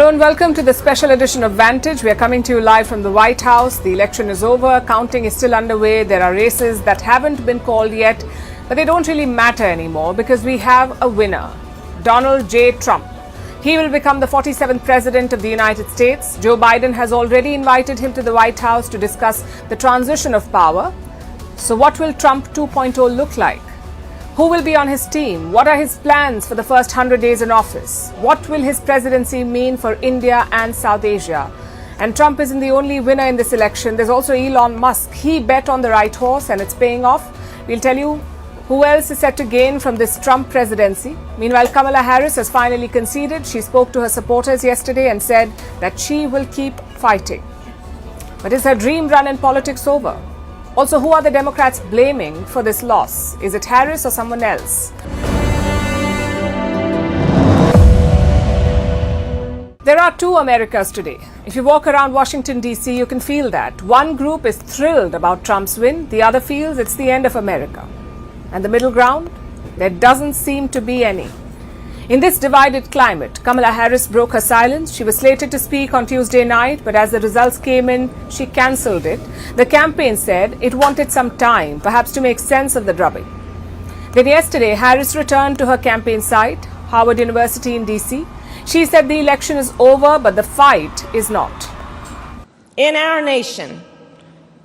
Hello and welcome to the special edition of Vantage. We are coming to you live from the White House. The election is over. Counting is still underway. There are races that haven't been called yet, but they don't really matter anymore because we have a winner, Donald J. Trump. He will become the 47th president of the United States. Joe Biden has already invited him to the White House to discuss the transition of power. So what will Trump 2.0 look like? Who will be on his team? What are his plans for the first 100 days in office? What will his presidency mean for India and South Asia? And Trump isn't the only winner in this election. There's also Elon Musk. He bet on the right horse and it's paying off. We'll tell you who else is set to gain from this Trump presidency. Meanwhile, Kamala Harris has finally conceded. She spoke to her supporters yesterday and said that she will keep fighting. But is her dream run in politics over? Also, who are the Democrats blaming for this loss? Is it Harris or someone else? There are two Americas today. If you walk around Washington, D.C., you can feel that. One group is thrilled about Trump's win. The other feels it's the end of America. And the middle ground? There doesn't seem to be any. In this divided climate, Kamala Harris broke her silence. She was slated to speak on Tuesday night, but as the results came in, she cancelled it. The campaign said it wanted some time, perhaps to make sense of the drubbing. Then yesterday, Harris returned to her campaign site, Howard University in D.C. She said the election is over, but the fight is not. In our nation,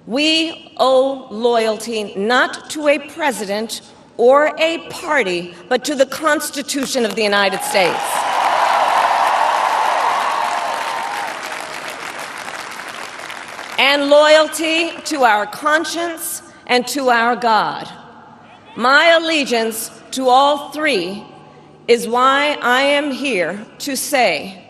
we owe loyalty not to a president or a party, but to the Constitution of the United States. And loyalty to our conscience and to our God. My allegiance to all three is why I am here to say,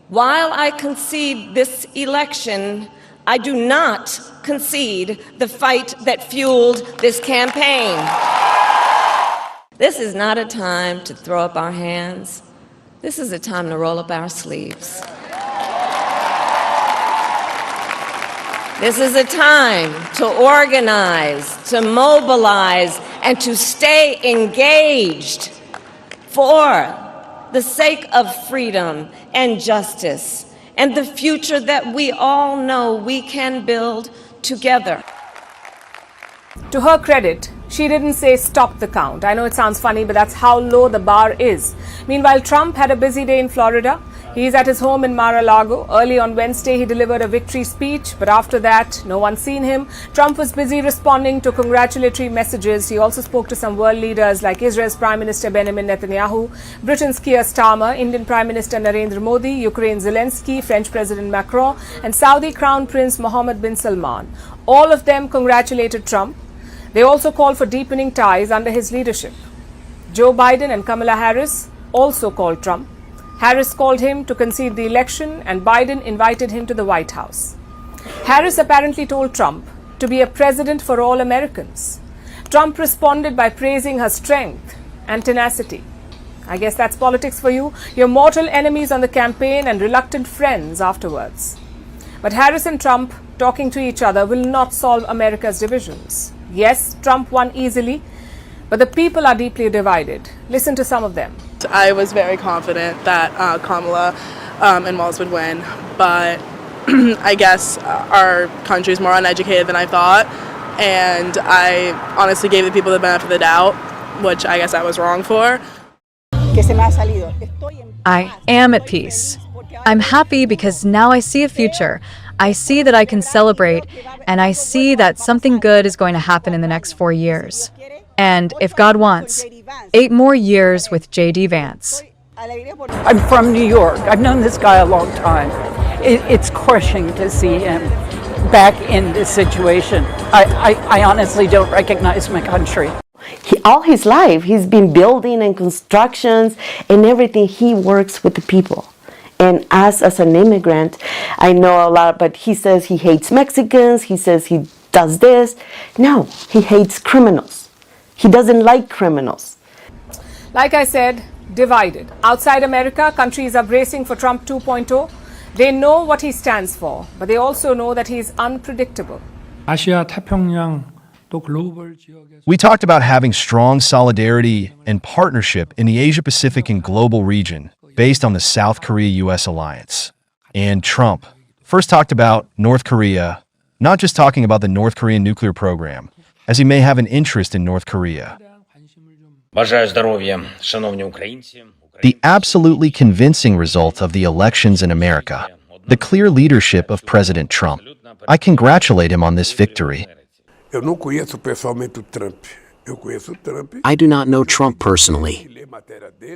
while I concede this election, I do not concede the fight that fueled this campaign. This is not a time to throw up our hands. This is a time to roll up our sleeves. This is a time to organize, to mobilize, and to stay engaged for the sake of freedom and justice and the future that we all know we can build together. To her credit, she didn't say stop the count. I know it sounds funny, but that's how low the bar is. Meanwhile, Trump had a busy day in Florida. He's at his home in Mar-a-Lago. Early on Wednesday, he delivered a victory speech, but after that, no one's seen him. Trump was busy responding to congratulatory messages. He also spoke to some world leaders like Israel's Prime Minister Benjamin Netanyahu, Britain's Keir Starmer, Indian Prime Minister Narendra Modi, Ukraine's Zelensky, French President Macron, and Saudi Crown Prince Mohammed bin Salman. All of them congratulated Trump. They also called for deepening ties under his leadership. Joe Biden and Kamala Harris also called Trump. Harris called him to concede the election and Biden invited him to the White House. Harris apparently told Trump to be a president for all Americans. Trump responded by praising her strength and tenacity. I guess that's politics for you. Your mortal enemies on the campaign and reluctant friends afterwards. But Harris and Trump talking to each other will not solve America's divisions. Yes, Trump won easily, but the people are deeply divided. Listen to some of them. I was very confident that Kamala and Walz would win, but I guess our country is more uneducated than I thought, and I honestly gave the people the benefit of the doubt, which I guess I was wrong for. I am at peace. I'm happy because now I see a future. I see that I can celebrate, and I see that something good is going to happen in the next 4 years. And if God wants, 8 more years with J.D. Vance. I'm from New York. I've known this guy a long time. It's crushing to see him back in this situation. I honestly don't recognize my country. All his life, he's been building and constructions and everything. He works with the people. And as an immigrant, I know a lot, but he says he hates Mexicans. He says he does this. No, he hates criminals. He doesn't like criminals. Like I said, divided. Outside America, countries are bracing for Trump 2.0. They know what he stands for, but they also know that he is unpredictable. 아시아 태평양 또 글로벌 지역에서 We talked about having strong solidarity and partnership in the Asia-Pacific and global region. based on the South Korea-US alliance. And Trump first talked about North Korea, not just talking about the North Korean nuclear program, as he may have an interest in North Korea. Бажаю здоров'я, шановні українці. The absolutely convincing result of the elections in America, the clear leadership of President Trump. I congratulate him on this victory. Eu não conheço pessoalmente o Trump. Eu conheço o Trump. I do not know Trump personally.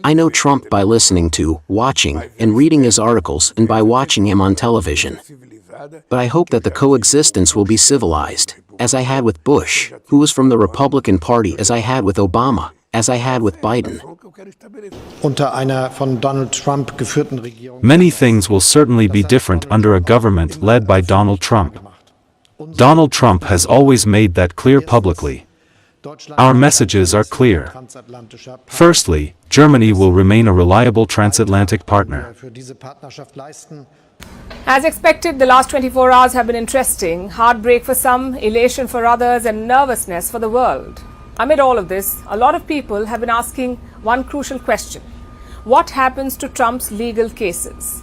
I know Trump by listening to, watching, and reading his articles and by watching him on television. But I hope that the coexistence will be civilized, as I had with Bush, who was from the Republican Party, as I had with Obama, as I had with Biden. Unter einer von Donald Trump geführten Regierung. Many things will certainly be different under a government led by Donald Trump. Donald Trump has always made that clear publicly. Our messages are clear. Firstly, Germany will remain a reliable transatlantic partner. As expected, the last 24 hours have been interesting. Heartbreak for some, elation for others, and nervousness for the world. Amid all of this, a lot of people have been asking one crucial question. What happens to Trump's legal cases?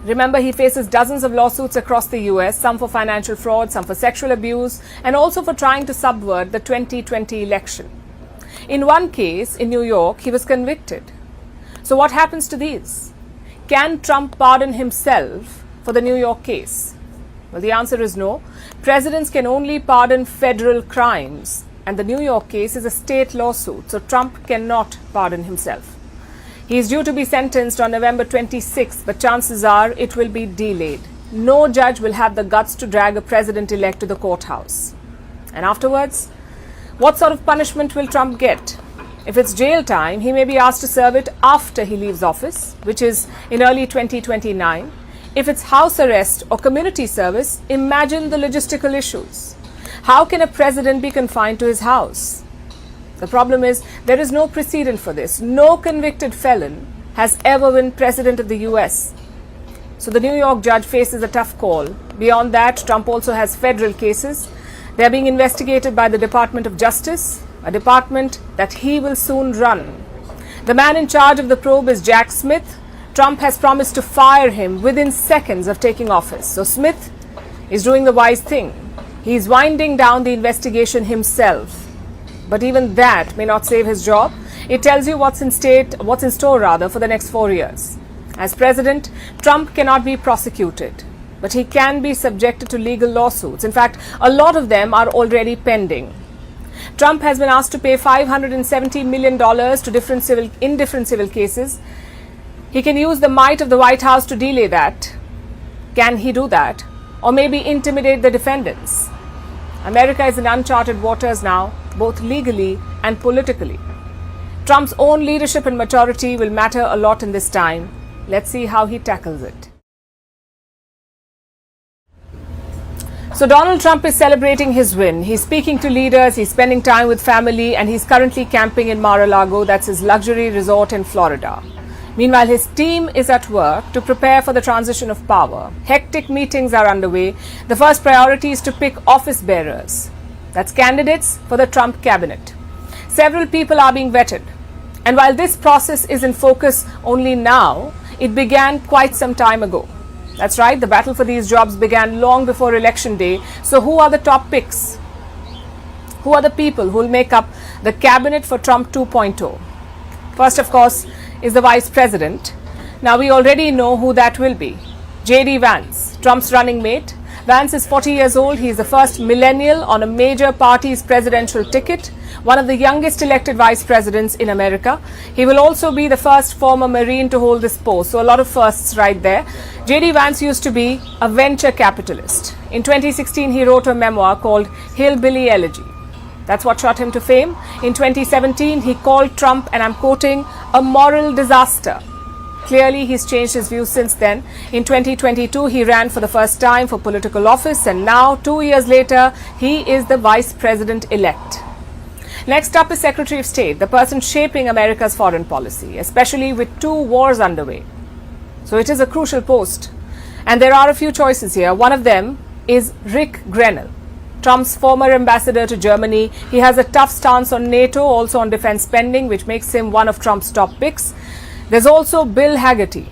Remember, he faces dozens of lawsuits across the US, some for financial fraud, some for sexual abuse, and also for trying to subvert the 2020 election. In one case, in New York, he was convicted. So what happens to these? Can Trump pardon himself for the New York case? Well, the answer is no. Presidents can only pardon federal crimes, and the New York case is a state lawsuit, so Trump cannot pardon himself. He is due to be sentenced on November 26th, but chances are it will be delayed. No judge will have the guts to drag a president-elect to the courthouse. And afterwards, what sort of punishment will Trump get? If it's jail time, he may be asked to serve it after he leaves office, which is in early 2029. If it's house arrest or community service, imagine the logistical issues. How can a president be confined to his house? The problem is there is no precedent for this. No convicted felon has ever been president of the US. So the New York judge faces a tough call. Beyond that, Trump also has federal cases. They are being investigated by the Department of Justice, a department that he will soon run. The man in charge of the probe is Jack Smith. Trump has promised to fire him within seconds of taking office. So Smith is doing the wise thing. He is winding down the investigation himself. But even that may not save his job. It tells you what's in store for the next 4 years. As president, Trump cannot be prosecuted, but he can be subjected to legal lawsuits. In fact, a lot of them are already pending. Trump has been asked to pay $570 million to different civil cases. He can use the might of the White House to delay that. Can he do that? Or maybe intimidate the defendants? America is in uncharted waters now, both legally and politically. Trump's own leadership and maturity will matter a lot in this time. Let's see how he tackles it. So Donald Trump is celebrating his win. He's speaking to leaders, he's spending time with family, and he's currently camping in Mar-a-Lago. That's his luxury resort in Florida. Meanwhile, his team is at work to prepare for the transition of power. Hectic meetings are underway. The first priority is to pick office bearers. That's candidates for the Trump cabinet. Several people are being vetted. And while this process is in focus only now, it began quite some time ago. That's right, the battle for these jobs began long before Election Day. So who are the top picks? Who are the people who will make up the cabinet for Trump 2.0? First, of course, is the vice president. Now, we already know who that will be. J.D. Vance, Trump's running mate. Vance is 40 years old. He is the first millennial on a major party's presidential ticket, one of the youngest elected vice presidents in America. He will also be the first former Marine to hold this post. So a lot of firsts right there. J.D. Vance used to be a venture capitalist. In 2016, he wrote a memoir called Hillbilly Elegy. That's what shot him to fame. In 2017, he called Trump, and I'm quoting, a moral disaster. Clearly, he's changed his views since then. In 2022, he ran for the first time for political office, and now, 2 years later, he is the vice president-elect. Next up is Secretary of State, the person shaping America's foreign policy, especially with 2 wars underway. So it is a crucial post. And there are a few choices here. One of them is Rick Grenell, Trump's former ambassador to Germany. He has a tough stance on NATO, also on defense spending, which makes him one of Trump's top picks. There's also Bill Hagerty,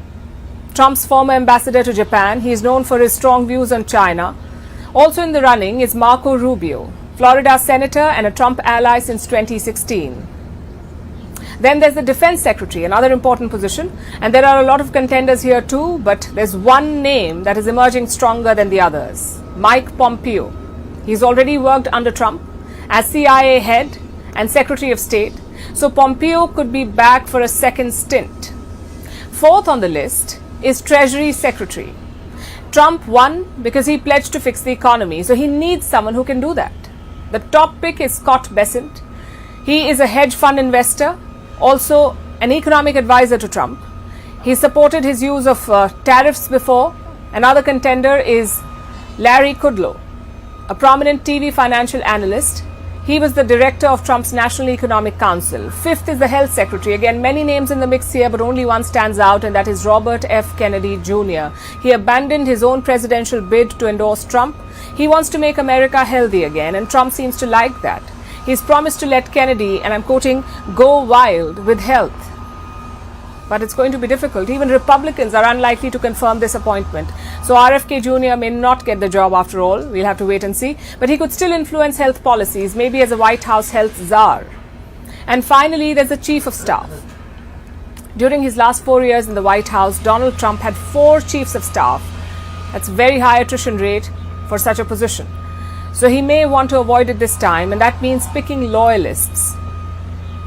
Trump's former ambassador to Japan. He is known for his strong views on China. Also in the running is Marco Rubio, Florida senator and a Trump ally since 2016. Then there's the defense secretary, another important position. And there are a lot of contenders here too, but there's one name that is emerging stronger than the others, Mike Pompeo. He's already worked under Trump as CIA head and Secretary of State, so Pompeo could be back for a second stint. Fourth on the list is Treasury Secretary. Trump won because he pledged to fix the economy, so he needs someone who can do that. The top pick is Scott Bessent. He is a hedge fund investor, also an economic advisor to Trump. He supported his use of tariffs before. Another contender is Larry Kudlow, a prominent TV financial analyst. He was the director of Trump's National Economic Council. Fifth is the health secretary. Again, many names in the mix here, but only one stands out, and that is Robert F. Kennedy Jr. He abandoned his own presidential bid to endorse Trump. He wants to make America healthy again, and Trump seems to like that. He's promised to let Kennedy, and I'm quoting, go wild with health. But it's going to be difficult. Even Republicans are unlikely to confirm this appointment. So RFK Jr. may not get the job after all. We'll have to wait and see. But he could still influence health policies, maybe as a White House health czar. And finally, there's the chief of staff. During his last 4 years in the White House, Donald Trump had 4 chiefs of staff. That's a very high attrition rate for such a position. So he may want to avoid it this time, and that means picking loyalists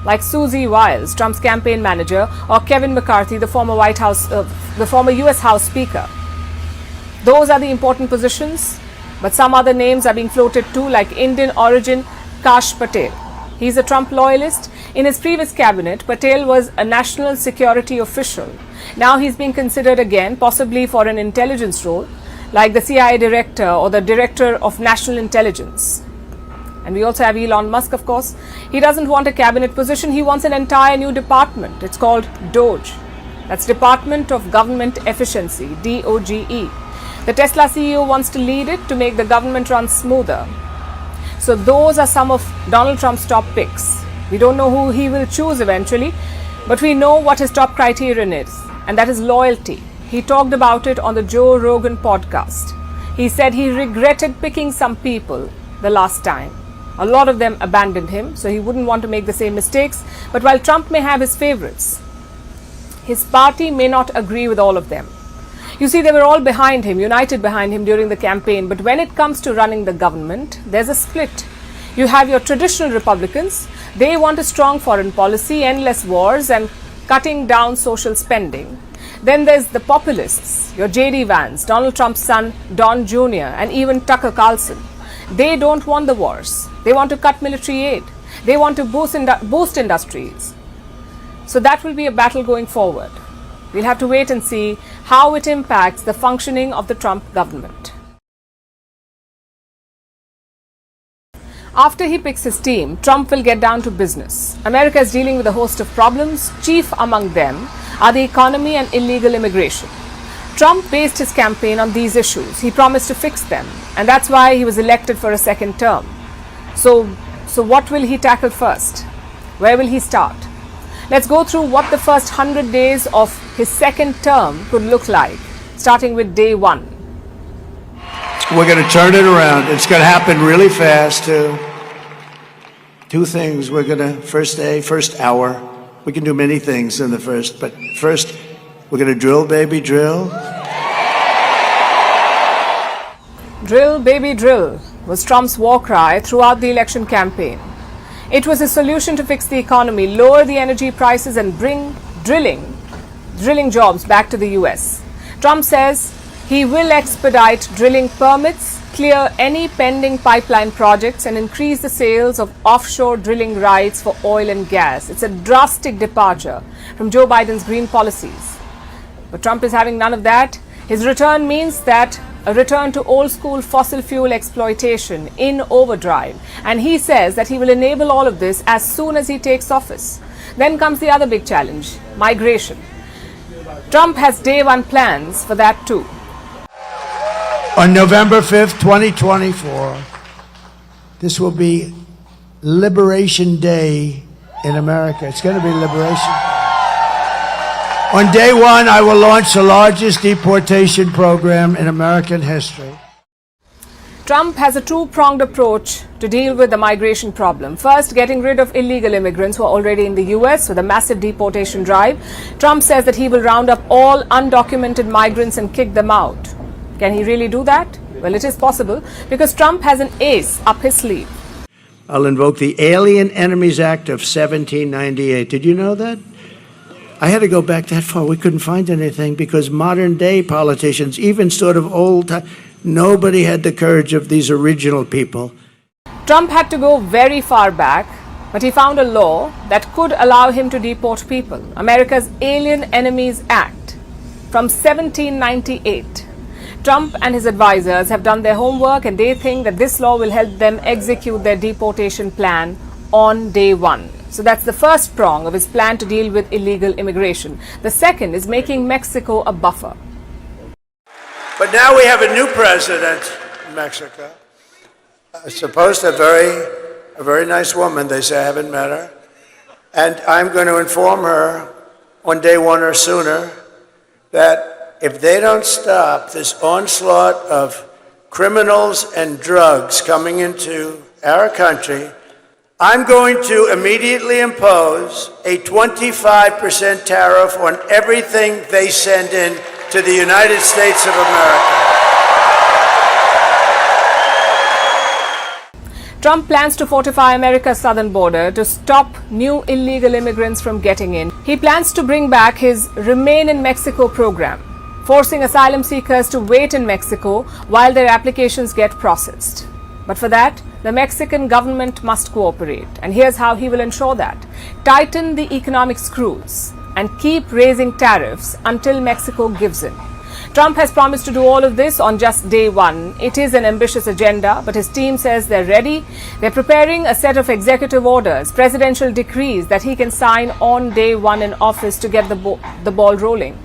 like Susie Wiles, Trump's campaign manager, or Kevin McCarthy, the former U.S. House Speaker. Those are the important positions, but some other names are being floated too, like Indian origin Kash Patel. He's a Trump loyalist. In his previous cabinet, Patel was a national security official. Now he's being considered again, possibly for an intelligence role, like the CIA director or the director of national intelligence. And we also have Elon Musk, of course. He doesn't want a cabinet position. He wants an entire new department. It's called DOGE. That's Department of Government Efficiency, DOGE. The Tesla CEO wants to lead it to make the government run smoother. So those are some of Donald Trump's top picks. We don't know who he will choose eventually, but we know what his top criterion is, and that is loyalty. He talked about it on the Joe Rogan podcast. He said he regretted picking some people the last time. A lot of them abandoned him, so he wouldn't want to make the same mistakes. But while Trump may have his favorites, his party may not agree with all of them. You see, they were all behind him, united behind him during the campaign. But when it comes to running the government, there's a split. You have your traditional Republicans. They want a strong foreign policy, endless wars, and cutting down social spending. Then there's the populists, your J.D. Vance, Donald Trump's son, Don Jr., and even Tucker Carlson. They don't want the wars. They want to cut military aid. They want to boost industries. So that will be a battle going forward. We'll have to wait and see how it impacts the functioning of the Trump government. After he picks his team, Trump will get down to business. America is dealing with a host of problems. Chief among them are the economy and illegal immigration. Trump based his campaign on these issues. He promised to fix them, and that's why he was elected for a second term. So what will he tackle first? Where will he start? Let's go through what the first 100 days of his second term could look like, starting with day 1. We're going to turn it around. It's going to happen really fast, too. 2 things. We're going to, first day, first hour. We can do many things in the first, but first, we're going to drill, baby, drill. Drill, baby, drill was Trump's war cry throughout the election campaign. It was a solution to fix the economy, lower the energy prices, and bring drilling jobs back to the US. Trump says he will expedite drilling permits, clear any pending pipeline projects, and increase the sales of offshore drilling rights for oil and gas. It's a drastic departure from Joe Biden's green policies. But Trump is having none of that. His return means that a return to old-school fossil fuel exploitation in overdrive. And he says that he will enable all of this as soon as he takes office. Then comes the other big challenge, migration. Trump has day 1 plans for that too. On November 5th, 2024, this will be Liberation Day in America. It's going to be liberation. On day one, I will launch the largest deportation program in American history. Trump has a two-pronged approach to deal with the migration problem. First, getting rid of illegal immigrants who are already in the US with a massive deportation drive. Trump says that he will round up all undocumented migrants and kick them out. Can he really do that? Well, it is possible because Trump has an ace up his sleeve. I'll invoke the Alien Enemies Act of 1798. Did you know that? I had to go back that far. We couldn't find anything because modern day politicians, even sort of old time, nobody had the courage of these original people. Trump had to go very far back, but he found a law that could allow him to deport people. America's Alien Enemies Act from 1798. Trump and his advisors have done their homework and they think that this law will help them execute their deportation plan on day one. So that's the first prong of his plan to deal with illegal immigration. The second is making Mexico a buffer. But now we have a new president in Mexico. Supposed a very nice woman, they say. I haven't met her. And I'm going to inform her on day one or sooner that if they don't stop this onslaught of criminals and drugs coming into our country, I'm going to immediately impose a 25% tariff on everything they send in to the United States of America. Trump plans to fortify America's southern border to stop new illegal immigrants from getting in. He plans to bring back his Remain in Mexico program, forcing asylum seekers to wait in Mexico while their applications get processed. But for that, the Mexican government must cooperate. And here's how he will ensure that. Tighten the economic screws and keep raising tariffs until Mexico gives in. Trump has promised to do all of this on just day one. It is an ambitious agenda, but his team says they're ready. They're preparing a set of executive orders, presidential decrees that he can sign on day one in office to get the ball rolling.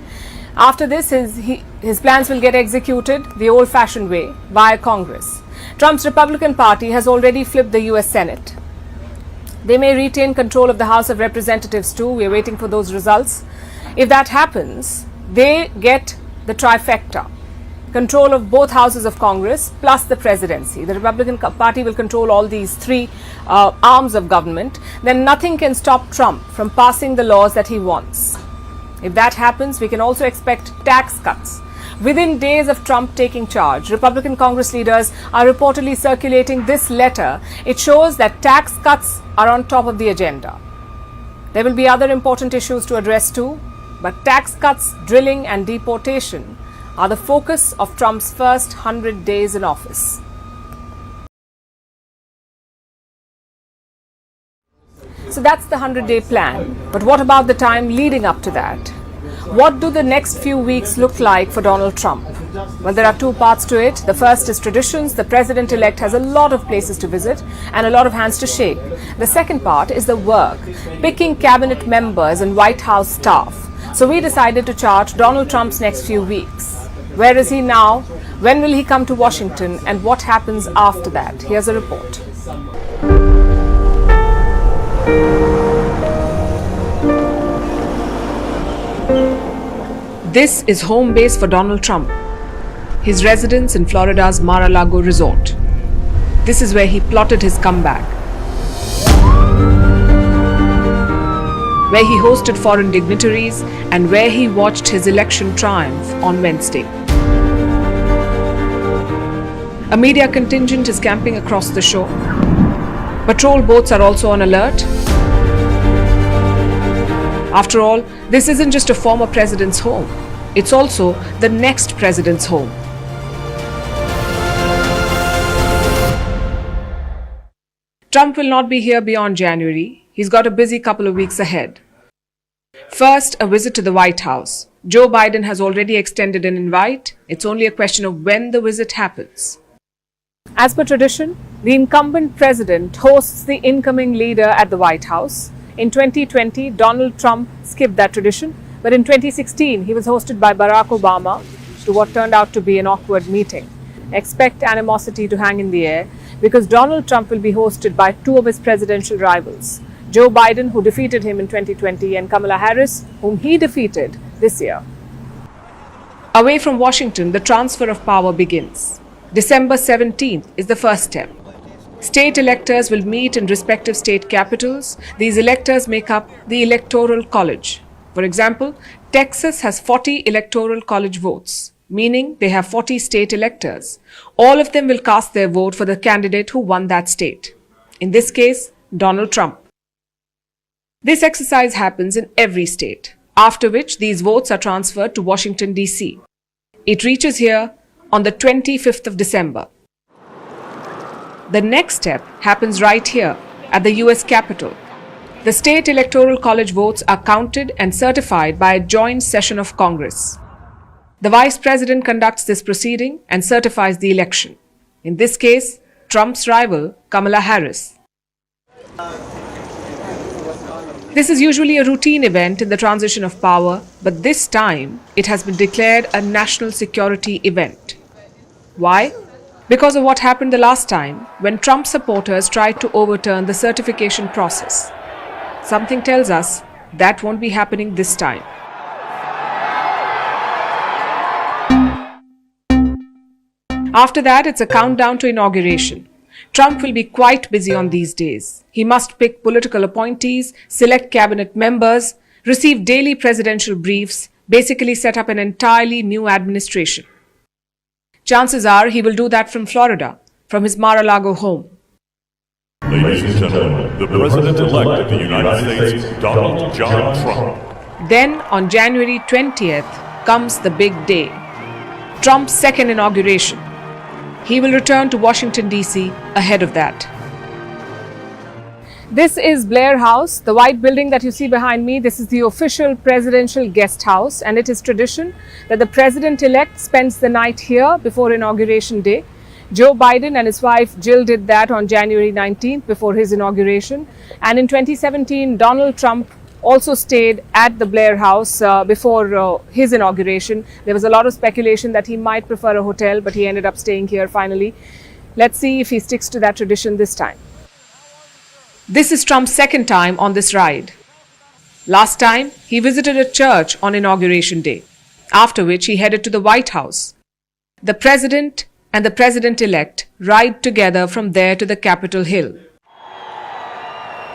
After this, his plans will get executed the old-fashioned way, via Congress. Trump's Republican Party has already flipped the U.S. Senate. They may retain control of the House of Representatives too. We are waiting for those results. If that happens, they get the trifecta. Control of both houses of Congress plus the presidency. The Republican Party will control all these three arms of government. Then nothing can stop Trump from passing the laws that he wants. If that happens, we can also expect tax cuts. Within days of Trump taking charge, Republican Congress leaders are reportedly circulating this letter. It shows that tax cuts are on top of the agenda. There will be other important issues to address too, but tax cuts, drilling and deportation are the focus of Trump's first 100 days in office. So that's the 100-day plan. But what about the time leading up to that? What do the next few weeks look like for Donald Trump? Well, there are two parts to it. The first is traditions. The president-elect has a lot of places to visit and a lot of hands to shake. The second part is the work, picking cabinet members and White House staff. So we decided to chart Donald Trump's next few weeks. Where is he now? When will he come to Washington? And what happens after that? Here's a report. This is home base for Donald Trump, his residence in Florida's Mar-a-Lago resort. This is where he plotted his comeback, where he hosted foreign dignitaries and where he watched his election triumph on Wednesday. A media contingent is camping across the shore. Patrol boats are also on alert. After all, this isn't just a former president's home. It's also the next president's home. Trump will not be here beyond January. He's got a busy couple of weeks ahead. First, a visit to the White House. Joe Biden has already extended an invite. It's only a question of when the visit happens. As per tradition, the incumbent president hosts the incoming leader at the White House. In 2020, Donald Trump skipped that tradition, but in 2016, he was hosted by Barack Obama to what turned out to be an awkward meeting. Expect animosity to hang in the air because Donald Trump will be hosted by two of his presidential rivals, Joe Biden, who defeated him in 2020, and Kamala Harris, whom he defeated this year. Away from Washington, the transfer of power begins. December 17th is the first step. State electors will meet in respective state capitals. These electors make up the Electoral College. For example, Texas has 40 Electoral College votes, meaning they have 40 state electors. All of them will cast their vote for the candidate who won that state. In this case, Donald Trump. This exercise happens in every state, after which these votes are transferred to Washington, D.C. It reaches here on the 25th of December. The next step happens right here at the US Capitol. The state electoral college votes are counted and certified by a joint session of Congress. The Vice President conducts this proceeding and certifies the election. In this case, Trump's rival, Kamala Harris. This is usually a routine event in the transition of power, but this time it has been declared a national security event. Why? Because of what happened the last time when Trump supporters tried to overturn the certification process. Something tells us that won't be happening this time. After that, it's a countdown to inauguration. Trump will be quite busy on these days. He must pick political appointees, select cabinet members, receive daily presidential briefs, basically set up an entirely new administration. Chances are he will do that from Florida, from his Mar-a-Lago home. Ladies and gentlemen, the President-elect of the United States, Donald John Trump. Then, on January 20th, comes the big day. Trump's second inauguration. He will return to Washington, D.C. ahead of that. This is Blair House, the white building that you see behind me. This is the official presidential guest house, and it is tradition that the president-elect spends the night here before Inauguration Day. Joe Biden and his wife Jill did that on January 19th before his inauguration. And in 2017, Donald Trump also stayed at the Blair House before his inauguration. There was a lot of speculation that he might prefer a hotel, but he ended up staying here finally. Let's see if he sticks to that tradition this time. This is Trump's second time on this ride. Last time, he visited a church on Inauguration Day, after which he headed to the White House. The president and the president-elect ride together from there to the Capitol Hill.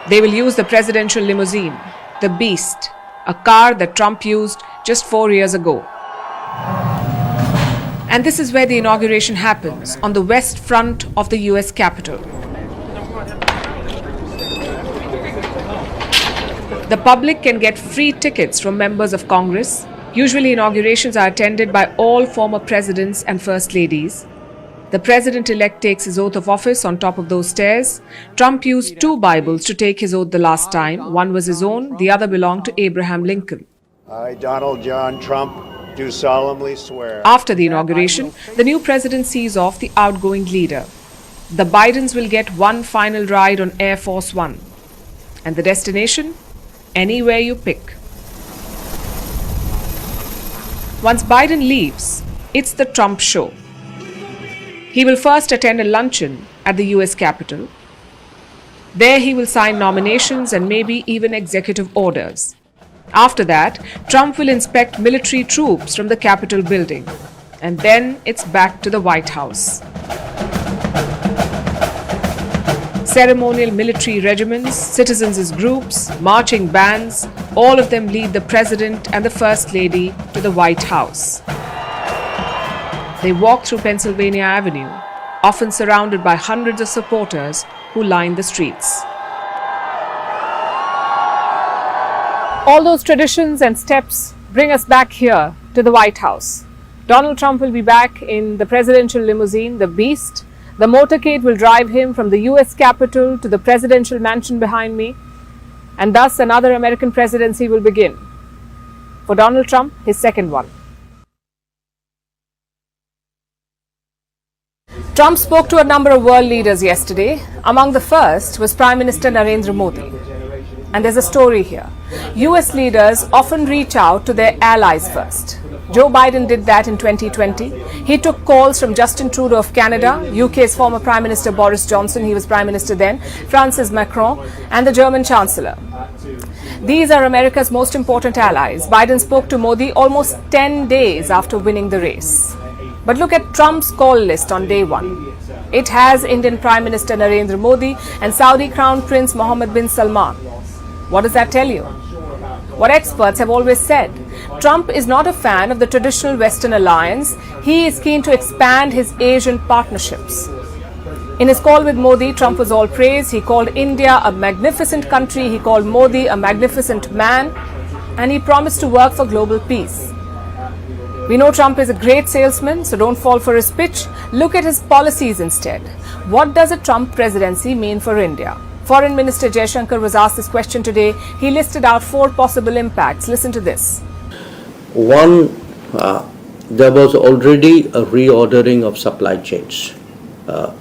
They will use the presidential limousine, the Beast, a car that Trump used just 4 years ago. And this is where the inauguration happens, on the west front of the US Capitol. The public can get free tickets from members of Congress. Usually inaugurations are attended by all former presidents and first ladies. The president-elect takes his oath of office on top of those stairs. Trump used 2 Bibles to take his oath the last time. One was his own, the other belonged to Abraham Lincoln. I, Donald John Trump, do solemnly swear. After the inauguration, the new president sees off the outgoing leader. The Bidens will get one final ride on Air Force One. And the destination? Anywhere you pick. Once Biden leaves, it's the Trump show. He will first attend a luncheon at the US Capitol. There he will sign nominations and maybe even executive orders. After that, Trump will inspect military troops from the Capitol building. And then it's back to the White House. Ceremonial military regiments, citizens' groups, marching bands, all of them lead the president and the first lady to the White House. They walk through Pennsylvania Avenue, often surrounded by hundreds of supporters who line the streets. All those traditions and steps bring us back here to the White House. Donald Trump will be back in the presidential limousine, the Beast. The motorcade will drive him from the US Capitol to the presidential mansion behind me, and thus another American presidency will begin. For Donald Trump, his second one. Trump spoke to a number of world leaders yesterday. Among the first was Prime Minister Narendra Modi. And there's a story here. US leaders often reach out to their allies first. Joe Biden did that in 2020. He took calls from Justin Trudeau of Canada, UK's former Prime Minister Boris Johnson, he was Prime Minister then, Francis Macron, and the German Chancellor. These are America's most important allies. Biden spoke to Modi almost 10 days after winning the race. But look at Trump's call list on day one. It has Indian Prime Minister Narendra Modi and Saudi Crown Prince Mohammed bin Salman. What does that tell you? What experts have always said, Trump is not a fan of the traditional Western alliance. He is keen to expand his Asian partnerships. In his call with Modi, Trump was all praise. He called India a magnificent country. He called Modi a magnificent man. And he promised to work for global peace. We know Trump is a great salesman, so don't fall for his pitch. Look at his policies instead. What does a Trump presidency mean for India? Foreign Minister Jaishankar was asked this question today. He listed out 4 possible impacts. Listen to this. One, there was already a reordering of supply chains,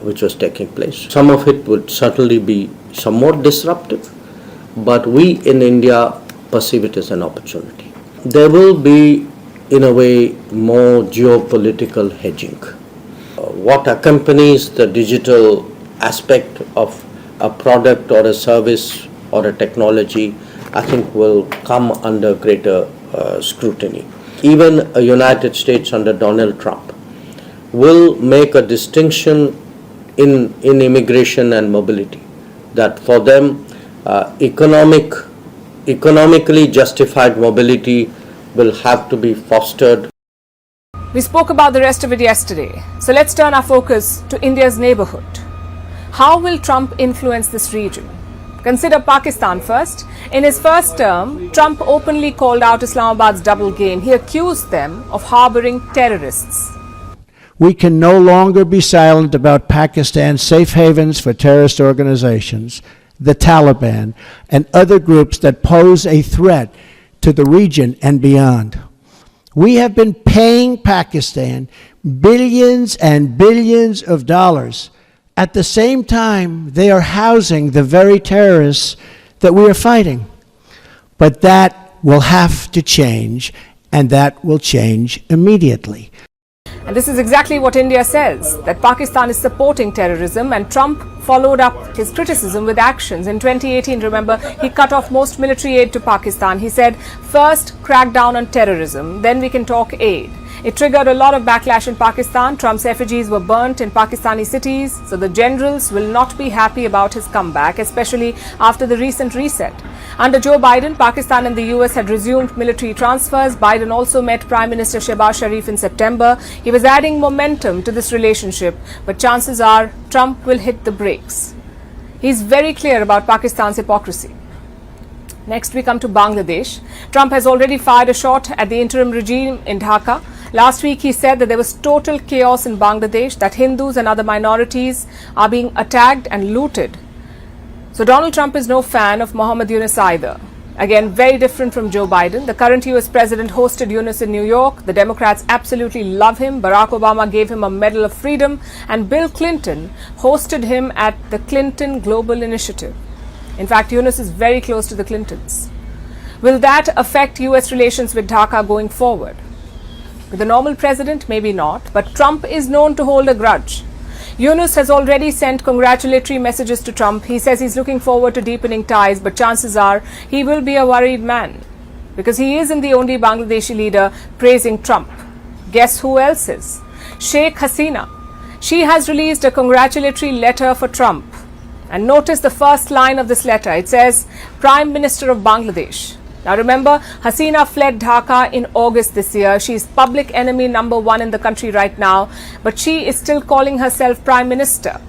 which was taking place. Some of it would certainly be somewhat disruptive, but we in India perceive it as an opportunity. There will be, in a way, more geopolitical hedging. What accompanies the digital aspect of a product or a service or a technology, I think will come under greater scrutiny. Even a United States under Donald Trump will make a distinction in immigration and mobility, that for them economically justified mobility will have to be fostered. We spoke about the rest of it yesterday. So let's turn our focus to India's neighborhood. How will Trump influence this region? Consider Pakistan first. In his first term, Trump openly called out Islamabad's double game. He accused them of harboring terrorists. We can no longer be silent about Pakistan's safe havens for terrorist organizations, the Taliban, and other groups that pose a threat to the region and beyond. We have been paying Pakistan billions and billions of dollars. At the same time, they are housing the very terrorists that we are fighting. But that will have to change, and that will change immediately. And this is exactly what India says, that Pakistan is supporting terrorism, and Trump followed up his criticism with actions. In 2018, remember, he cut off most military aid to Pakistan. He said, first crack down on terrorism, then we can talk aid. It triggered a lot of backlash in Pakistan. Trump's effigies were burnt in Pakistani cities, so the generals will not be happy about his comeback, especially after the recent reset. Under Joe Biden, Pakistan and the US had resumed military transfers. Biden also met Prime Minister Shehbaz Sharif in September. He was adding momentum to this relationship, but chances are Trump will hit the brakes. He's very clear about Pakistan's hypocrisy. Next, we come to Bangladesh. Trump has already fired a shot at the interim regime in Dhaka. Last week, he said that there was total chaos in Bangladesh, that Hindus and other minorities are being attacked and looted. So Donald Trump is no fan of Muhammad Yunus either. Again, very different from Joe Biden. The current US president hosted Yunus in New York. The Democrats absolutely love him. Barack Obama gave him a Medal of Freedom, and Bill Clinton hosted him at the Clinton Global Initiative. In fact, Yunus is very close to the Clintons. Will that affect US relations with Dhaka going forward? With a normal president, maybe not, but Trump is known to hold a grudge. Yunus has already sent congratulatory messages to Trump. He says he's looking forward to deepening ties, but chances are he will be a worried man, because he isn't the only Bangladeshi leader praising Trump. Guess who else is? Sheikh Hasina. She has released a congratulatory letter for Trump. And notice the first line of this letter. It says, Prime Minister of Bangladesh. Now remember, Hasina fled Dhaka in August this year. She is public enemy number 1 in the country right now, but she is still calling herself Prime Minister.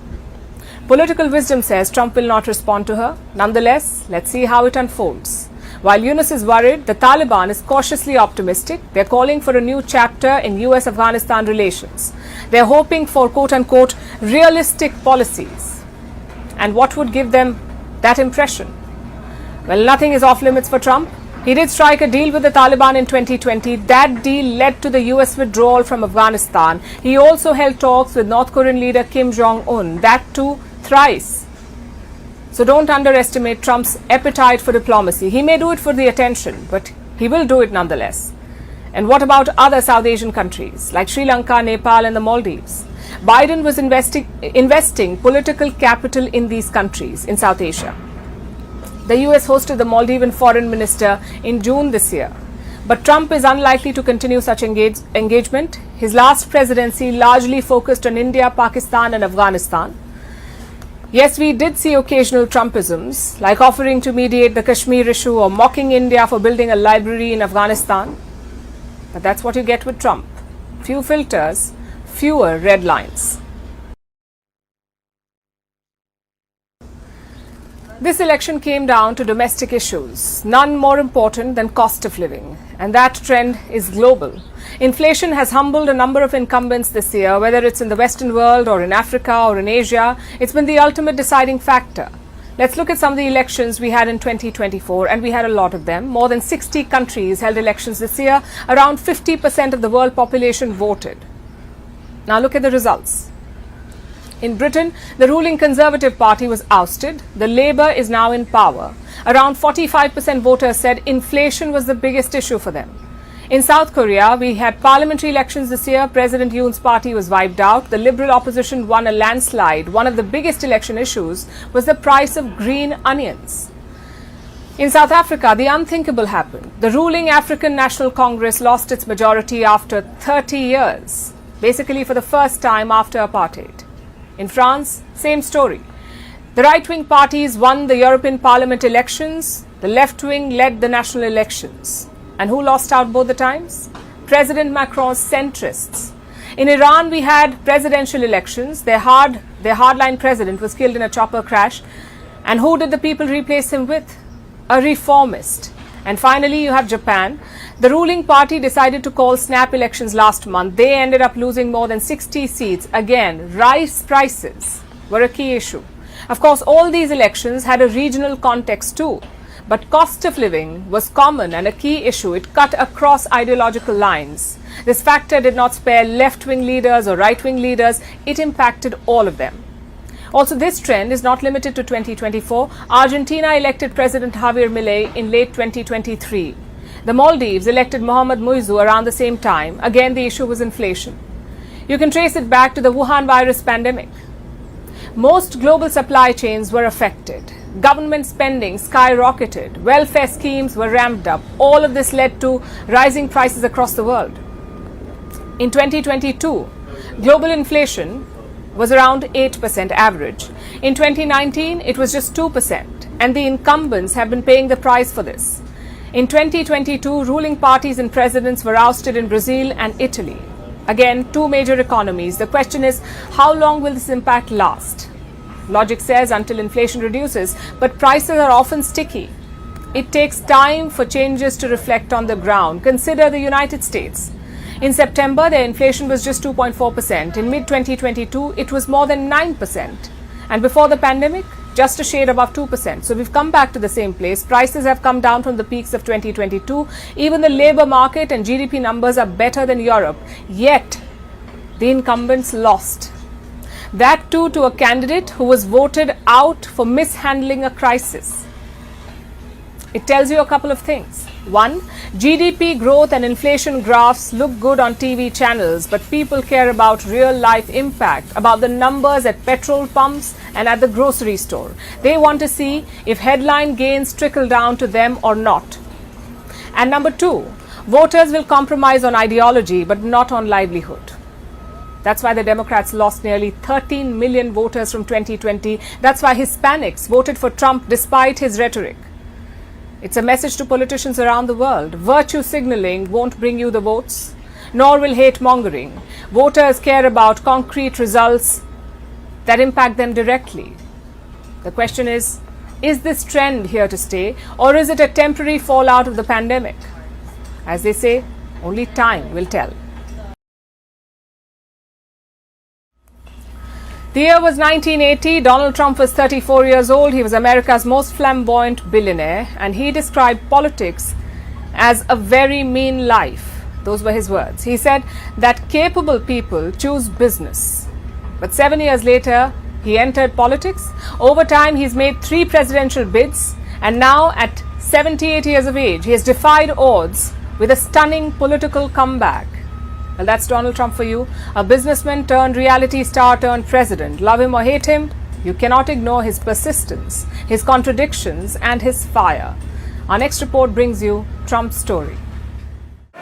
Political wisdom says Trump will not respond to her. Nonetheless, let's see how it unfolds. While Yunus is worried, the Taliban is cautiously optimistic. They're calling for a new chapter in US-Afghanistan relations. They're hoping for quote-unquote realistic policies. And what would give them that impression? Well, nothing is off limits for Trump. He did strike a deal with the Taliban in 2020. That deal led to the US withdrawal from Afghanistan. He also held talks with North Korean leader Kim Jong-un, that too thrice. So don't underestimate Trump's appetite for diplomacy. He may do it for the attention, but he will do it nonetheless. And what about other South Asian countries like Sri Lanka, Nepal and the Maldives? Biden was investing political capital in these countries in South Asia. The US hosted the Maldivian foreign minister in June this year. But Trump is unlikely to continue such engagement. His last presidency largely focused on India, Pakistan and Afghanistan. Yes, we did see occasional Trumpisms, like offering to mediate the Kashmir issue or mocking India for building a library in Afghanistan. But that's what you get with Trump. Few filters, fewer red lines. This election came down to domestic issues, none more important than cost of living. And that trend is global. Inflation has humbled a number of incumbents this year, whether it's in the Western world or in Africa or in Asia. It's been the ultimate deciding factor. Let's look at some of the elections we had in 2024, and we had a lot of them. More than 60 countries held elections this year. Around 50% of the world population voted. Now look at the results. In Britain, the ruling Conservative Party was ousted. The Labour is now in power. Around 45% voters said inflation was the biggest issue for them. In South Korea, we had parliamentary elections this year. President Yoon's party was wiped out. The Liberal opposition won a landslide. One of the biggest election issues was the price of green onions. In South Africa, the unthinkable happened. The ruling African National Congress lost its majority after 30 years, basically for the first time after apartheid. In France, same story. The right-wing parties won the European Parliament elections. The left-wing led the national elections. And who lost out both the times? President Macron's centrists. In Iran, we had presidential elections. Their hardline president was killed in a chopper crash. And who did the people replace him with? A reformist. And finally, you have Japan. The ruling party decided to call snap elections last month. They ended up losing more than 60 seats. Again, rice prices were a key issue. Of course, all these elections had a regional context too. But cost of living was common and a key issue. It cut across ideological lines. This factor did not spare left-wing leaders or right-wing leaders. It impacted all of them. Also, this trend is not limited to 2024. Argentina elected President Javier Milei in late 2023. The Maldives elected Mohamed Muizzu around the same time. Again, the issue was inflation. You can trace it back to the Wuhan virus pandemic. Most global supply chains were affected. Government spending skyrocketed. Welfare schemes were ramped up. All of this led to rising prices across the world. In 2022, global inflation was around 8% average. In 2019, it was just 2%, and the incumbents have been paying the price for this. In 2022, ruling parties and presidents were ousted in Brazil and Italy. Again, two major economies. The question is, how long will this impact last? Logic says until inflation reduces, but prices are often sticky. It takes time for changes to reflect on the ground. Consider the United States. In September, their inflation was just 2.4%. In mid-2022, it was more than 9%. And before the pandemic, just a shade above 2%. So we've come back to the same place. Prices have come down from the peaks of 2022. Even the labour market and GDP numbers are better than Europe. Yet, the incumbents lost. That too to a candidate who was voted out for mishandling a crisis. It tells you a couple of things. One, GDP growth and inflation graphs look good on TV channels, but people care about real life impact, about the numbers at petrol pumps and at the grocery store. They want to see if headline gains trickle down to them or not. And number two, voters will compromise on ideology, but not on livelihood. That's why the Democrats lost nearly 13 million voters from 2020. That's why Hispanics voted for Trump despite his rhetoric. It's a message to politicians around the world. Virtue signaling won't bring you the votes, nor will hate mongering. Voters care about concrete results that impact them directly. The question is this trend here to stay, or is it a temporary fallout of the pandemic? As they say, only time will tell. The year was 1980. Donald Trump was 34 years old. He was America's most flamboyant billionaire, and he described politics as a very mean life. Those were his words. He said that capable people choose business. But 7 years later, he entered politics. Over time, he's made 3 presidential bids, and now at 78 years of age, he has defied odds with a stunning political comeback. Well, that's Donald Trump for you. A businessman turned reality star turned president. Love him or hate him, you cannot ignore his persistence, his contradictions, and his fire. Our next report brings you Trump's story. A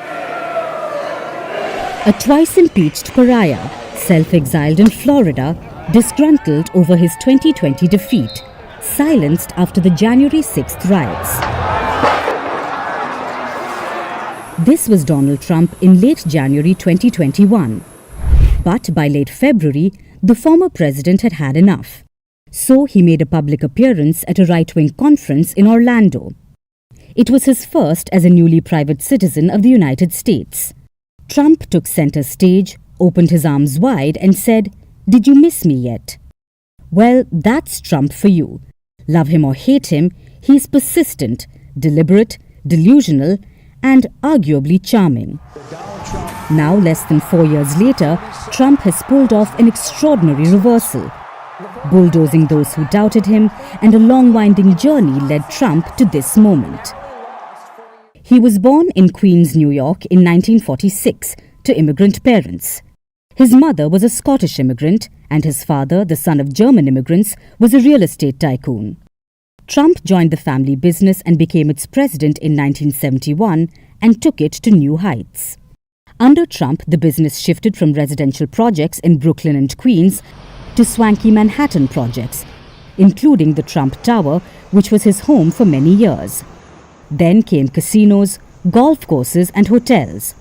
twice impeached pariah, self-exiled in Florida, disgruntled over his 2020 defeat, silenced after the January 6th riots. This was Donald Trump in late January 2021. But by late February, the former president had had enough. So he made a public appearance at a right-wing conference in Orlando. It was his first as a newly private citizen of the United States. Trump took center stage, opened his arms wide and said, "Did you miss me yet?" Well, that's Trump for you. Love him or hate him, he's persistent, deliberate, delusional, and arguably charming. Now, less than 4 years later, Trump has pulled off an extraordinary reversal. Bulldozing those who doubted him, and a long winding journey led Trump to this moment. He was born in Queens, New York in 1946 to immigrant parents. His mother was a Scottish immigrant, and his father, the son of German immigrants, was a real estate tycoon. Trump joined the family business and became its president in 1971 and took it to new heights. Under Trump, the business shifted from residential projects in Brooklyn and Queens to swanky Manhattan projects, including the Trump Tower, which was his home for many years. Then came casinos, golf courses and hotels.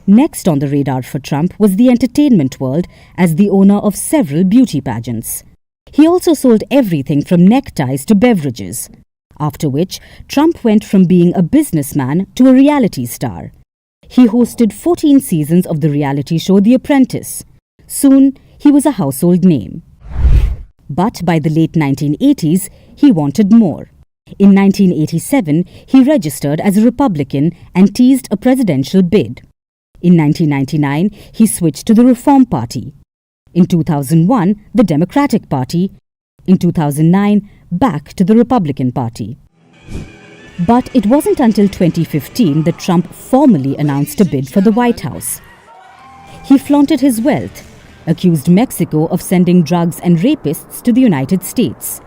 Next on the radar for Trump was the entertainment world as the owner of several beauty pageants. He also sold everything from neckties to beverages, after which Trump went from being a businessman to a reality star. He hosted 14 seasons of the reality show The Apprentice. Soon, he was a household name. But by the late 1980s, he wanted more. In 1987, he registered as a Republican and teased a presidential bid. In 1999, he switched to the Reform Party. In 2001, the Democratic Party. In 2009, back to the Republican Party. But it wasn't until 2015 that Trump formally announced a bid for the White House. He flaunted his wealth, accused Mexico of sending drugs and rapists to the United States,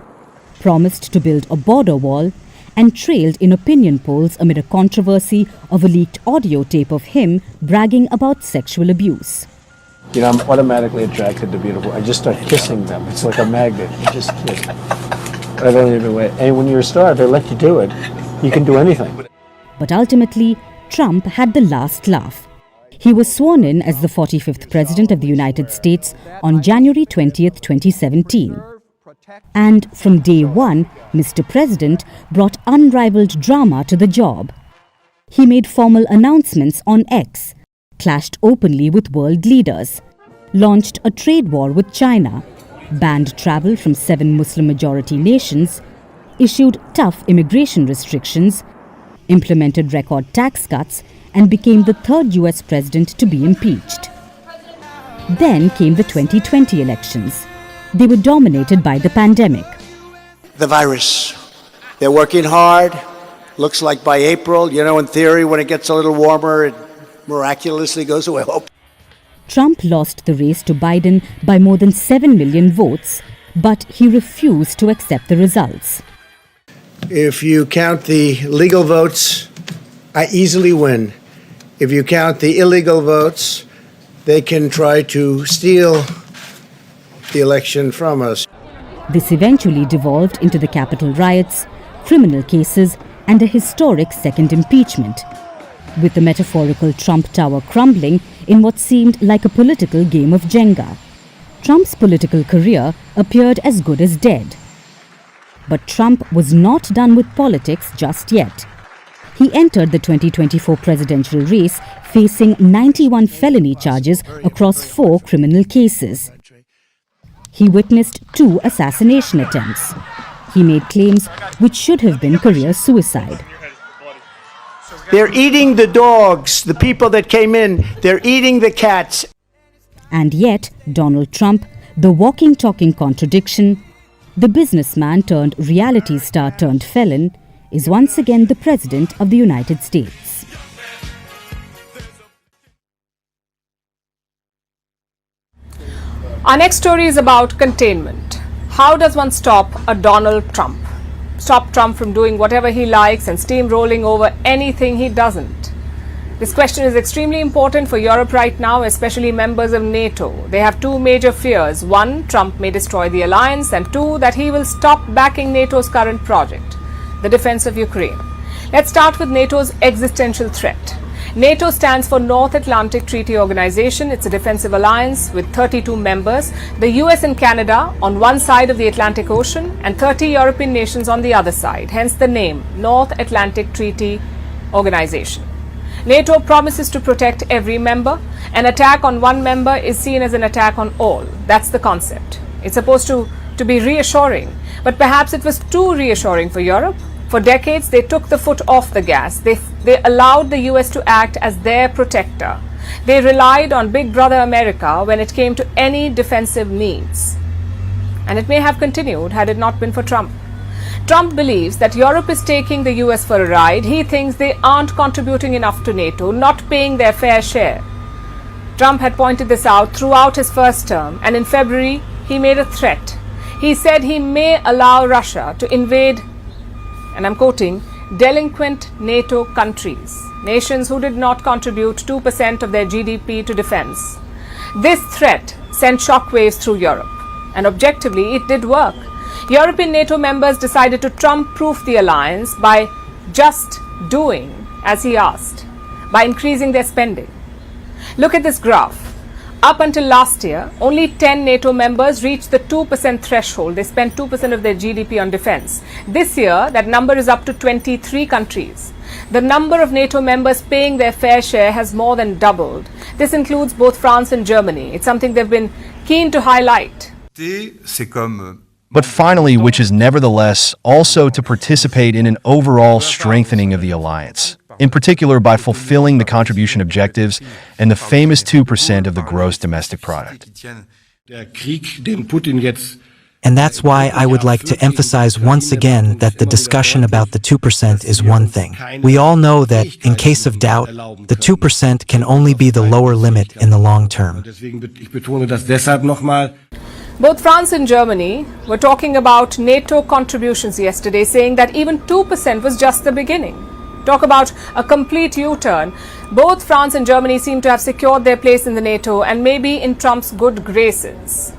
promised to build a border wall, and trailed in opinion polls amid a controversy of a leaked audio tape of him bragging about sexual abuse. You know, I'm automatically attracted to beautiful. I just start kissing them. It's like a magnet. You just kiss. I don't even wait. And when you're a star, they let you do it. You can do anything. But ultimately, Trump had the last laugh. He was sworn in as the 45th President of the United States on January 20th, 2017. And from day one, Mr. President brought unrivaled drama to the job. He made formal announcements on X, clashed openly with world leaders, launched a trade war with China, banned travel from 7 Muslim-majority nations, issued tough immigration restrictions, implemented record tax cuts, and became the 3rd US president to be impeached. Then came the 2020 elections. They were dominated by the pandemic. The virus. They're working hard. Looks like by April, in theory, when it gets a little warmer, it miraculously goes away. Trump lost the race to Biden by more than 7 million votes, but he refused to accept the results. If you count the legal votes, I easily win. If you count the illegal votes, they can try to steal the election from us. This eventually devolved into the Capitol riots, criminal cases, and a historic second impeachment, with the metaphorical Trump Tower crumbling in what seemed like a political game of Jenga. Trump's political career appeared as good as dead. But Trump was not done with politics just yet. He entered the 2024 presidential race facing 91 felony charges across 4 criminal cases. He witnessed 2 assassination attempts. He made claims which should have been career suicide. They're eating the dogs, the people that came in. They're eating the cats. And yet, Donald Trump, the walking, talking contradiction, the businessman turned reality star turned felon, is once again the President of the United States. Our next story is about containment. How does one stop a Donald Trump? Stop Trump from doing whatever he likes and steamrolling over anything he doesn't? This question is extremely important for Europe right now, especially members of NATO. They have two major fears. One, Trump may destroy the alliance, and two, that he will stop backing NATO's current project, the defense of Ukraine. Let's start with NATO's existential threat. NATO stands for North Atlantic Treaty Organization. It's a defensive alliance with 32 members, the US and Canada on one side of the Atlantic Ocean and 30 European nations on the other side, hence the name North Atlantic Treaty Organization. NATO promises to protect every member. An attack on one member is seen as an attack on all. That's the concept. It's supposed to be reassuring, but perhaps it was too reassuring for Europe. For decades, they took the foot off the gas. They allowed the US to act as their protector. They relied on Big Brother America when it came to any defensive needs. And it may have continued had it not been for Trump. Trump believes that Europe is taking the US for a ride. He thinks they aren't contributing enough to NATO, not paying their fair share. Trump had pointed this out throughout his first term, and in February, he made a threat. He said he may allow Russia to invade, and I'm quoting, delinquent NATO countries, nations who did not contribute 2% of their GDP to defense. This threat sent shockwaves through Europe, and objectively, it did work. European NATO members decided to Trump-proof the alliance by just doing as he asked, by increasing their spending. Look at this graph. Up until last year, only 10 NATO members reached the 2% threshold. They spent 2% of their GDP on defense. This year, that number is up to 23 countries. The number of NATO members paying their fair share has more than doubled. This includes both France and Germany. It's something they've been keen to highlight. But finally, which is nevertheless also to participate in an overall strengthening of the alliance, in particular by fulfilling the contribution objectives and the famous 2% of the gross domestic product. And that's why I would like to emphasize once again that the discussion about the 2% is one thing. We all know that, in case of doubt, the 2% can only be the lower limit in the long term. Both France and Germany were talking about NATO contributions yesterday, saying that even 2% was just the beginning. Talk about a complete U-turn. Both France and Germany seem to have secured their place in the NATO and maybe in Trump's good graces.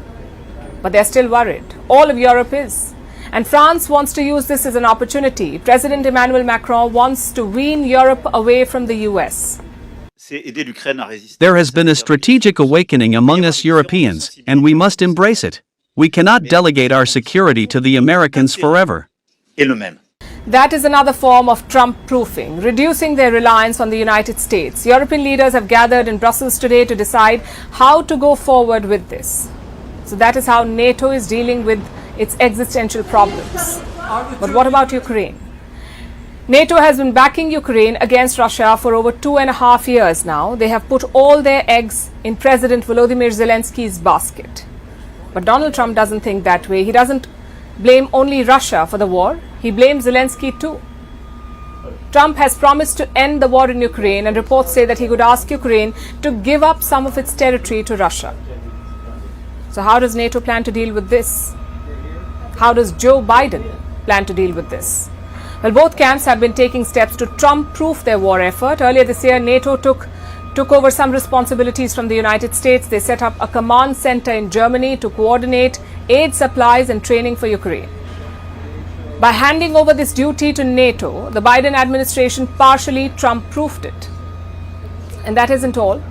But they're still worried. All of Europe is. And France wants to use this as an opportunity. President Emmanuel Macron wants to wean Europe away from the US. There has been a strategic awakening among us Europeans, and we must embrace it. We cannot delegate our security to the Americans forever. That is another form of Trump-proofing, reducing their reliance on the United States. European leaders have gathered in Brussels today to decide how to go forward with this. So that is how NATO is dealing with its existential problems. But what about Ukraine? NATO has been backing Ukraine against Russia for over 2.5 years now. They have put all their eggs in President Volodymyr Zelensky's basket. But Donald Trump doesn't think that way. He doesn't blame only Russia for the war. He blames Zelensky too. Trump has promised to end the war in Ukraine, and reports say that he could ask Ukraine to give up some of its territory to Russia. So how does NATO plan to deal with this? How does Joe Biden plan to deal with this? Well, both camps have been taking steps to Trump-proof their war effort. Earlier this year, NATO took over some responsibilities from the United States. They set up a command center in Germany to coordinate aid supplies and training for Ukraine. By handing over this duty to NATO, the Biden administration partially Trump-proofed it. And that isn't all.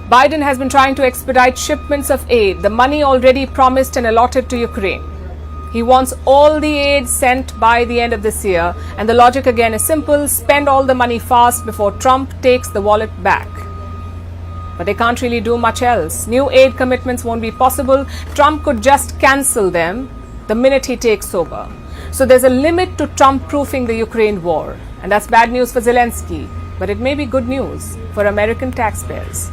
Biden has been trying to expedite shipments of aid, the money already promised and allotted to Ukraine. He wants all the aid sent by the end of this year, and the logic again is simple: spend all the money fast before Trump takes the wallet back. But they can't really do much else. New aid commitments won't be possible. Trump could just cancel them the minute he takes over. So there's a limit to Trump-proofing the Ukraine war, and that's bad news for Zelensky, but it may be good news for American taxpayers.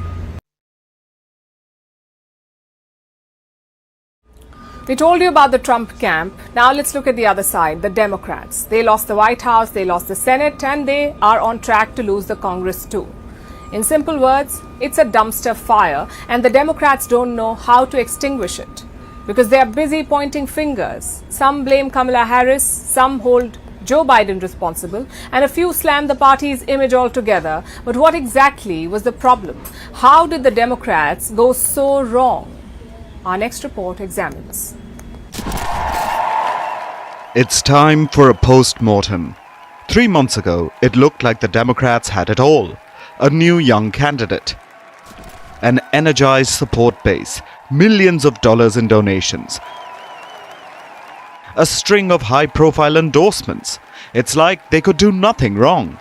We told you about the Trump camp. Now let's look at the other side, the Democrats. They lost the White House, they lost the Senate, and they are on track to lose the Congress too. In simple words, it's a dumpster fire, and the Democrats don't know how to extinguish it because they are busy pointing fingers. Some blame Kamala Harris, some hold Joe Biden responsible, and a few slam the party's image altogether. But what exactly was the problem? How did the Democrats go so wrong? Our next report examines. It's time for a postmortem. 3 months ago, it looked like the Democrats had it all. A new young candidate, an energized support base, millions of dollars in donations, a string of high-profile endorsements. It's like they could do nothing wrong.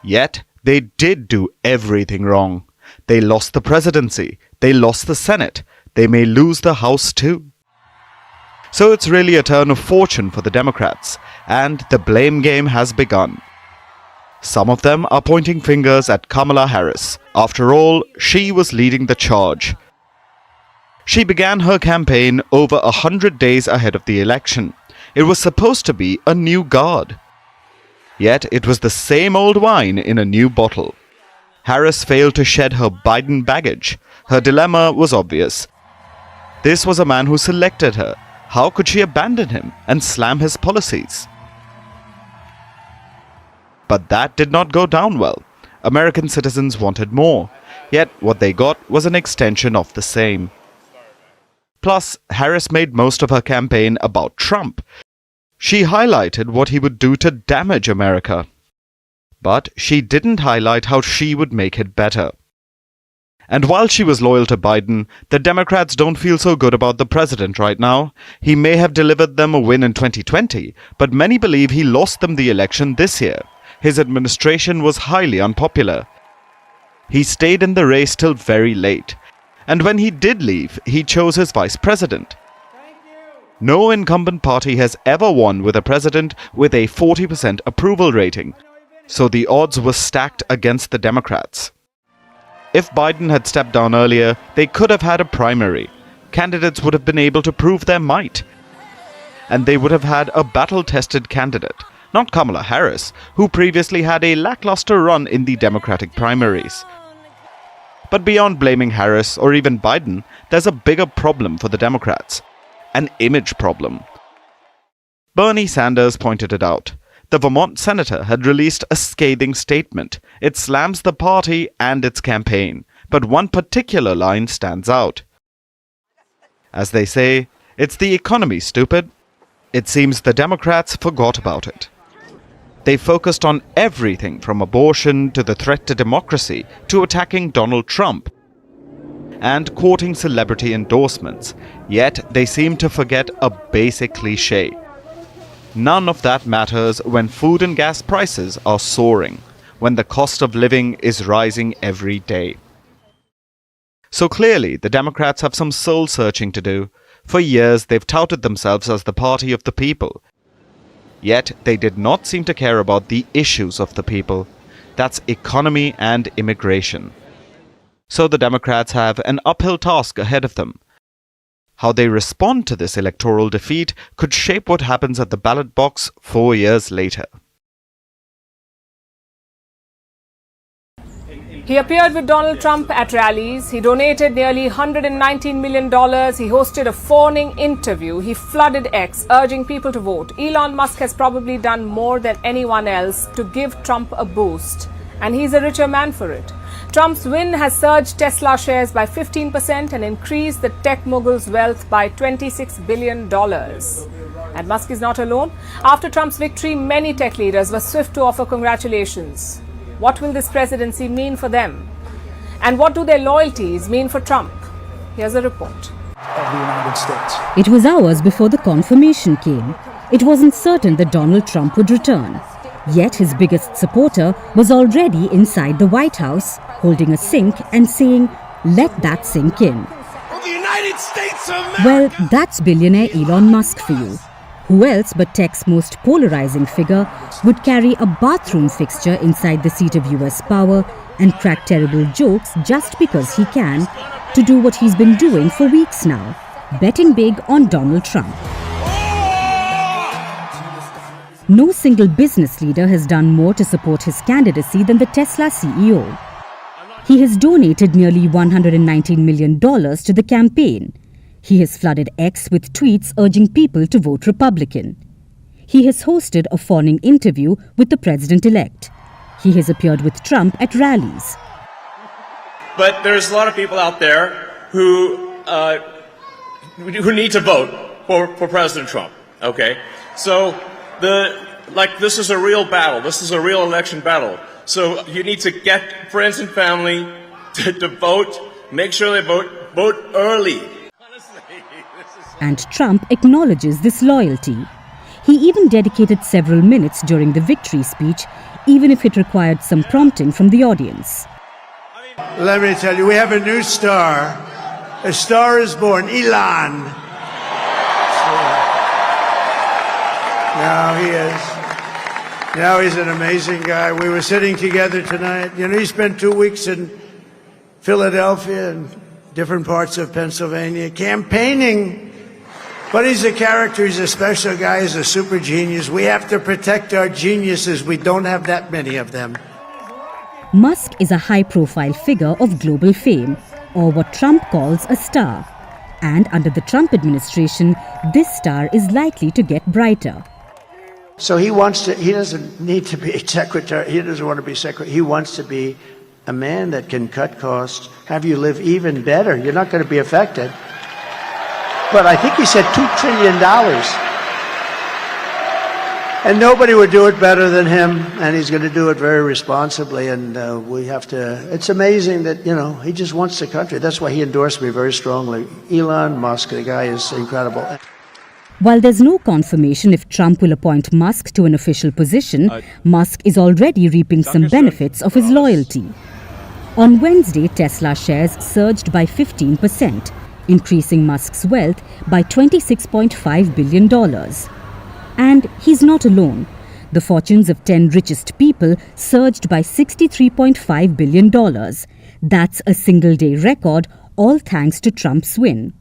Yet, they did do everything wrong. They lost the presidency, they lost the Senate, they may lose the House too. So it's really a turn of fortune for the Democrats, and the blame game has begun. Some of them are pointing fingers at Kamala Harris. After all, she was leading the charge. She began her campaign over 100 days ahead of the election. It was supposed to be a new guard. Yet it was the same old wine in a new bottle. Harris failed to shed her Biden baggage. Her dilemma was obvious. This was a man who selected her. How could she abandon him and slam his policies? But that did not go down well. American citizens wanted more, yet what they got was an extension of the same. Plus, Harris made most of her campaign about Trump. She highlighted what he would do to damage America. But she didn't highlight how she would make it better. And while she was loyal to Biden, the Democrats don't feel so good about the president right now. He may have delivered them a win in 2020, but many believe he lost them the election this year. His administration was highly unpopular. He stayed in the race till very late. And when he did leave, he chose his vice president. No incumbent party has ever won with a president with a 40% approval rating. So the odds were stacked against the Democrats. If Biden had stepped down earlier, they could have had a primary. Candidates would have been able to prove their might. And they would have had a battle-tested candidate. Not Kamala Harris, who previously had a lackluster run in the Democratic primaries. But beyond blaming Harris or even Biden, there's a bigger problem for the Democrats. An image problem. Bernie Sanders pointed it out. The Vermont senator had released a scathing statement. It slams the party and its campaign. But one particular line stands out. As they say, it's the economy, stupid. It seems the Democrats forgot about it. They focused on everything from abortion to the threat to democracy to attacking Donald Trump and courting celebrity endorsements. Yet they seem to forget a basic cliché. None of that matters when food and gas prices are soaring, when the cost of living is rising every day. So clearly, the Democrats have some soul-searching to do. For years, they've touted themselves as the party of the people. Yet, they did not seem to care about the issues of the people. That's economy and immigration. So the Democrats have an uphill task ahead of them. How they respond to this electoral defeat could shape what happens at the ballot box 4 years later. He appeared with Donald Trump at rallies. He donated nearly $119 million. He hosted a phone-in interview. He flooded X, urging people to vote. Elon Musk has probably done more than anyone else to give Trump a boost, and he's a richer man for it. Trump's win has surged Tesla shares by 15% and increased the tech mogul's wealth by $26 billion. And Musk is not alone. After Trump's victory, many tech leaders were swift to offer congratulations. What will this presidency mean for them? And what do their loyalties mean for Trump? Here's a report. Of the United States. It was hours before the confirmation came. It wasn't certain that Donald Trump would return. Yet his biggest supporter was already inside the White House, holding a sink and saying, "Let that sink in." Of the United States of America. Well, that's billionaire Elon Musk for you. Who else but tech's most polarizing figure would carry a bathroom fixture inside the seat of US power and crack terrible jokes just because he can, to do what he's been doing for weeks now, betting big on Donald Trump. No single business leader has done more to support his candidacy than the Tesla CEO. He has donated nearly $119 million to the campaign. He has flooded X with tweets urging people to vote Republican. He has hosted a fawning interview with the president-elect. He has appeared with Trump at rallies. But there's a lot of people out there who need to vote for President Trump. Okay, so this is a real battle. This is a real election battle. So you need to get friends and family to vote. Make sure they vote early. And Trump acknowledges this loyalty. He even dedicated several minutes during the victory speech, even if it required some prompting from the audience. Let me tell you, we have a new star. A star is born, Elon. Now he is. Now he's an amazing guy. We were sitting together tonight. You know, he spent 2 weeks in Philadelphia and different parts of Pennsylvania campaigning. But he's a character. He's a special guy. He's a super genius. We have to protect our geniuses. We don't have that many of them. Musk is a high-profile figure of global fame, or what Trump calls a star. And under the Trump administration, this star is likely to get brighter. So he doesn't need to be secretary. He doesn't want to be secretary. He wants to be a man that can cut costs, have you live even better. You're not going to be affected. But I think he said $2 trillion. And nobody would do it better than him, and he's going to do it very responsibly, and we have to, it's amazing that, you know, he just wants the country. That's why he endorsed me very strongly. Elon Musk, the guy is incredible. While there's no confirmation if Trump will appoint Musk to an official position, Musk is already reaping some benefits of his loyalty. On Wednesday, Tesla shares surged by 15%, increasing Musk's wealth by $26.5 billion. And he's not alone. The fortunes of 10 richest people surged by $63.5 billion. That's a single-day record, all thanks to Trump's win.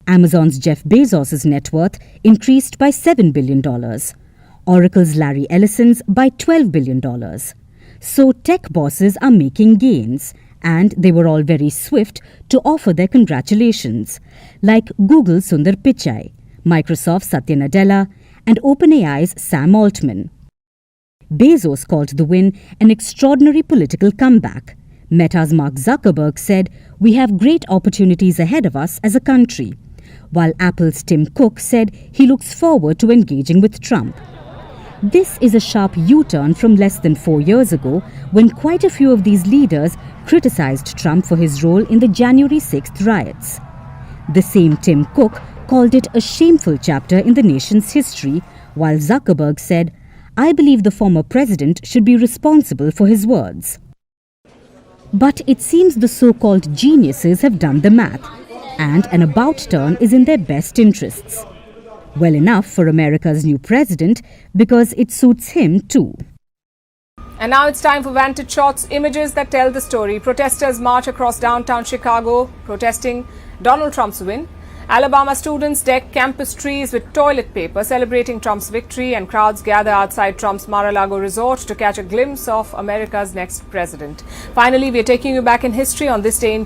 Amazon's Jeff Bezos' net worth increased by $7 billion. Oracle's Larry Ellison's by $12 billion. So tech bosses are making gains, and they were all very swift to offer their congratulations, like Google's Sundar Pichai, Microsoft's Satya Nadella, and OpenAI's Sam Altman. Bezos called the win an extraordinary political comeback. Meta's Mark Zuckerberg said, "We have great opportunities ahead of us as a country," while Apple's Tim Cook said he looks forward to engaging with Trump. This is a sharp U-turn from less than 4 years ago, when quite a few of these leaders criticized Trump for his role in the January 6th riots. The same Tim Cook called it a shameful chapter in the nation's history, while Zuckerberg said, "I believe the former president should be responsible for his words." But it seems the so-called geniuses have done the math, and an about turn is in their best interests. Well enough for America's new president, because it suits him too. And now it's time for Vantage Shots, images that tell the story. Protesters march across downtown Chicago, protesting Donald Trump's win. Alabama students deck campus trees with toilet paper, celebrating Trump's victory, and crowds gather outside Trump's Mar-a-Lago resort to catch a glimpse of America's next president. Finally, we are taking you back in history on this day in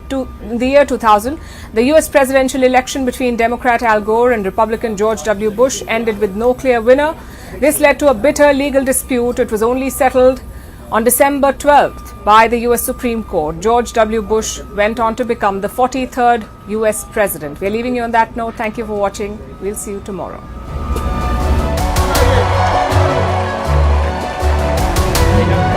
the year 2000. The U.S. presidential election between Democrat Al Gore and Republican George W. Bush ended with no clear winner. This led to a bitter legal dispute. It was only settled on December 12th by the U.S. Supreme Court. George W. Bush went on to become the 43rd U.S. president. We're leaving you on that note. Thank you for watching. We'll see you tomorrow. Thank you.